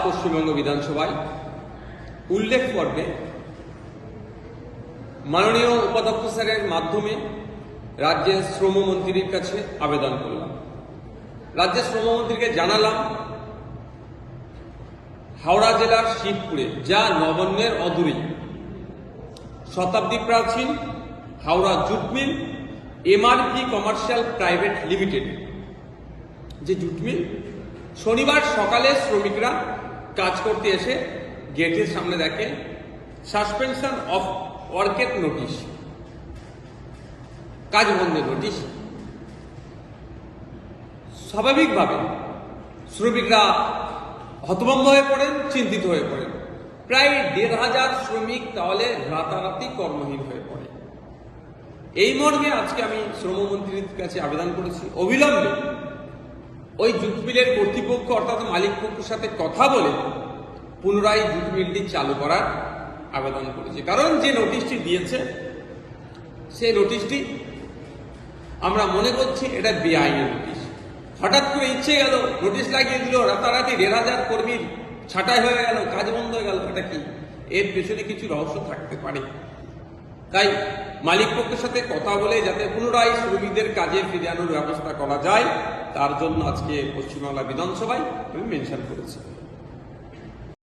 পশ্চিমবঙ্গ বিধানসভায় উল্লেখ পর্বে মাননীয় উপাধ্যক্ষ স্যারের মাধ্যমে রাজ্যের শ্রমমন্ত্রীর কাছে আবেদন করলাম। রাজ্যের শ্রমমন্ত্রীকে জানালাম হাওড়া জেলার শিবপুরে, যা নবান্নের অদূরেই, শতাব্দী প্রাচীন Howrah jute mill MRP commercial private limited, যে জুট মিল, শনিবার সকালে শ্রমিকরা কাজ করতে এসে গেটের সামনে দেখে সাসপেনশন অফ ওয়ার্কের নোটিশ, কাজ বন্ধের নোটিশ। স্বাভাবিকভাবে শ্রমিকরা হতভম্ব হয়ে পড়েন, চিন্তিত হয়ে পড়েন। প্রায় ১,৫০০ শ্রমিক তাহলে রাতারাতি কর্মহীন হয়ে পড়ে। এই মর্মে আজকে আমি শ্রমমন্ত্রীর কাছে আবেদন করেছি, অবিলম্বে ওই জুট মিলের কর্তৃপক্ষ অর্থাৎ মালিক পক্ষের সাথে কথা বলে পুনরায় জুট মিলটি চালু করার আবেদন করেছি। কারণ যে নোটিশটি দিয়েছে সেই নোটিশটি আমরা মনে করছি এটা বেআইনি নোটিশ। হঠাৎ করে ইচ্ছে গেল নোটিশ লাগিয়ে দিল, রাতারাতি ১,৫০০ কর্মীর ছাঁটাই হয়ে গেল, কাজ বন্ধ হয়ে গেল। এটা কি? এর পেছনে কিছু রহস্য থাকতে পারে। তাই মালিক পক্ষের সাথে কথা বলে যাতে পুনরায় শ্রমিকদের কাজে ফিরে আনার ব্যবস্থা করা যায়, তার জন্য আজকে পশ্চিমবাংলা বিধানসভায় আমি মেনশন করেছি।